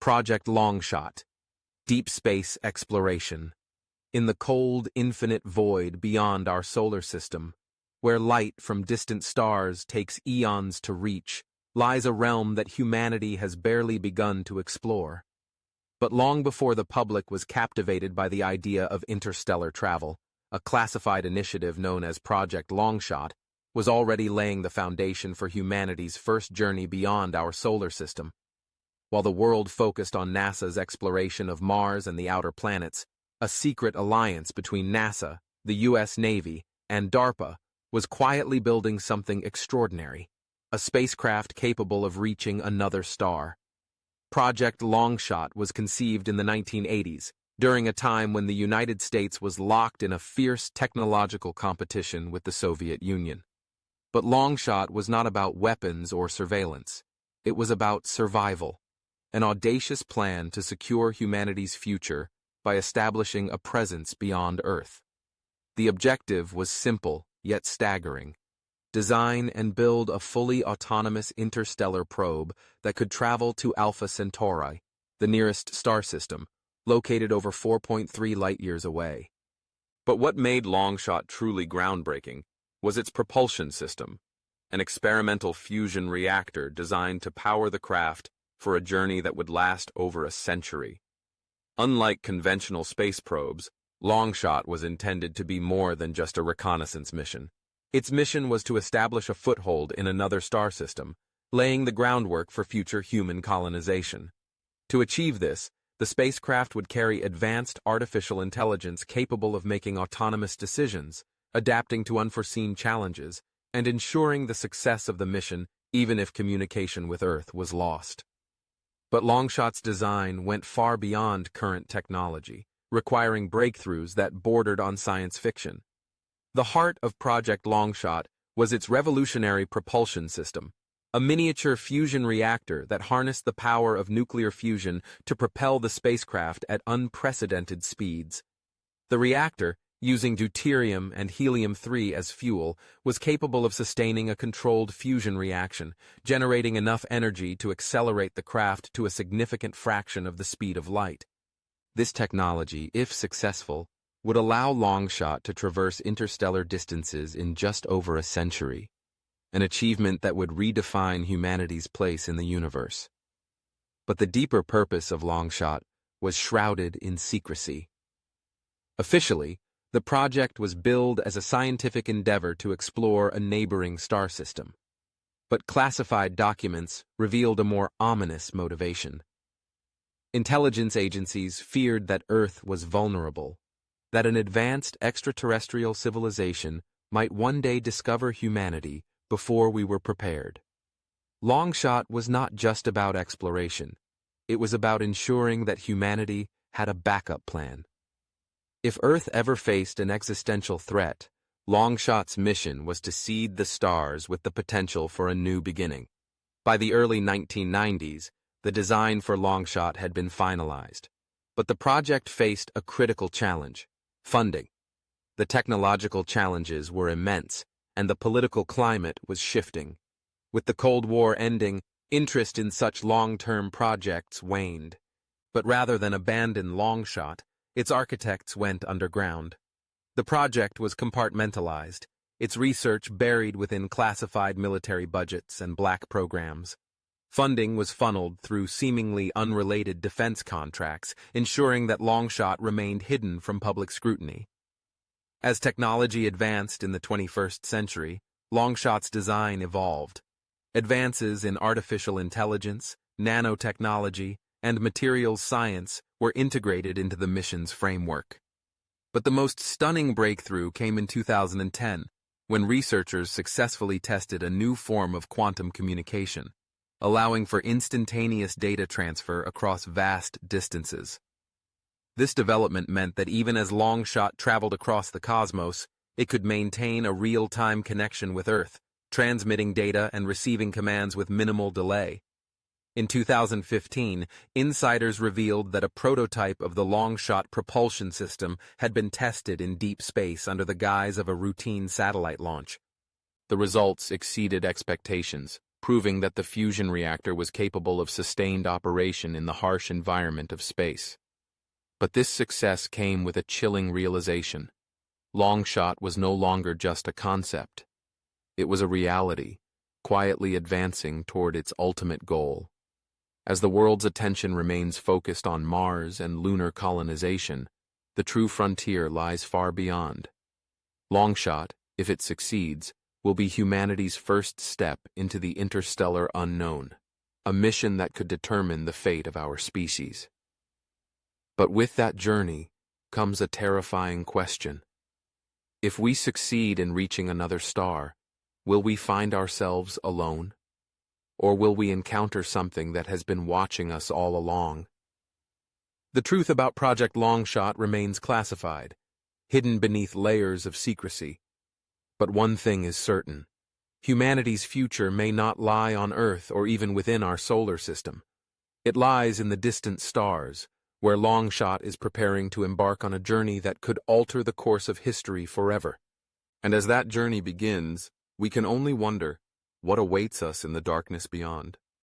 Project Longshot, deep space exploration. In the cold, infinite void beyond our solar system, where light from distant stars takes eons to reach, lies a realm that humanity has barely begun to explore. But long before the public was captivated by the idea of interstellar travel, a classified initiative known as Project Longshot was already laying the foundation for humanity's first journey beyond our solar system. While the world focused on NASA's exploration of Mars and the outer planets, a secret alliance between NASA, the U.S. Navy, and DARPA was quietly building something extraordinary, a spacecraft capable of reaching another star. Project Longshot was conceived in the 1980s, during a time when the United States was locked in a fierce technological competition with the Soviet Union. But Longshot was not about weapons or surveillance. It was about survival, an audacious plan to secure humanity's future by establishing a presence beyond Earth. The objective was simple, yet staggering. Design and build a fully autonomous interstellar probe that could travel to Alpha Centauri, the nearest star system, located over 4.3 light-years away. But what made Longshot truly groundbreaking was its propulsion system, an experimental fusion reactor designed to power the craft for a journey that would last over a century. Unlike conventional space probes, Longshot was intended to be more than just a reconnaissance mission. Its mission was to establish a foothold in another star system, laying the groundwork for future human colonization. To achieve this, the spacecraft would carry advanced artificial intelligence capable of making autonomous decisions, adapting to unforeseen challenges, and ensuring the success of the mission even if communication with Earth was lost. But Longshot's design went far beyond current technology, requiring breakthroughs that bordered on science fiction. The heart of Project Longshot was its revolutionary propulsion system, a miniature fusion reactor that harnessed the power of nuclear fusion to propel the spacecraft at unprecedented speeds. The reactor, using deuterium and helium-3 as fuel, was capable of sustaining a controlled fusion reaction, generating enough energy to accelerate the craft to a significant fraction of the speed of light. This technology, if successful, would allow Longshot to traverse interstellar distances in just over a century, an achievement that would redefine humanity's place in the universe. But the deeper purpose of Longshot was shrouded in secrecy. Officially, the project was billed as a scientific endeavor to explore a neighboring star system. But classified documents revealed a more ominous motivation. Intelligence agencies feared that Earth was vulnerable, that an advanced extraterrestrial civilization might one day discover humanity before we were prepared. Longshot was not just about exploration. It was about ensuring that humanity had a backup plan. If Earth ever faced an existential threat, Longshot's mission was to seed the stars with the potential for a new beginning. By the early 1990s, the design for Longshot had been finalized. But the project faced a critical challenge: funding. The technological challenges were immense, and the political climate was shifting. With the Cold War ending, interest in such long-term projects waned. But rather than abandon Longshot, its architects went underground. The project was compartmentalized, its research buried within classified military budgets and black programs. Funding was funneled through seemingly unrelated defense contracts, ensuring that Longshot remained hidden from public scrutiny. As technology advanced in the 21st century, Longshot's design evolved. Advances in artificial intelligence, nanotechnology, and materials science were integrated into the mission's framework. But the most stunning breakthrough came in 2010, when researchers successfully tested a new form of quantum communication, allowing for instantaneous data transfer across vast distances. This development meant that even as Longshot traveled across the cosmos, it could maintain a real-time connection with Earth, transmitting data and receiving commands with minimal delay. In 2015, insiders revealed that a prototype of the Longshot propulsion system had been tested in deep space under the guise of a routine satellite launch. The results exceeded expectations. proving that the fusion reactor was capable of sustained operation in the harsh environment of space. But this success came with a chilling realization. Longshot was no longer just a concept. It was a reality, quietly advancing toward its ultimate goal. As the world's attention remains focused on Mars and lunar colonization, the true frontier lies far beyond. Longshot, if it succeeds, will be humanity's first step into the interstellar unknown, a mission that could determine the fate of our species. But with that journey comes a terrifying question. If we succeed in reaching another star, will we find ourselves alone? Or will we encounter something that has been watching us all along? The truth about Project Longshot remains classified, hidden beneath layers of secrecy. But one thing is certain. Humanity's future may not lie on Earth or even within our solar system. It lies in the distant stars, where Longshot is preparing to embark on a journey that could alter the course of history forever. And as that journey begins, we can only wonder what awaits us in the darkness beyond.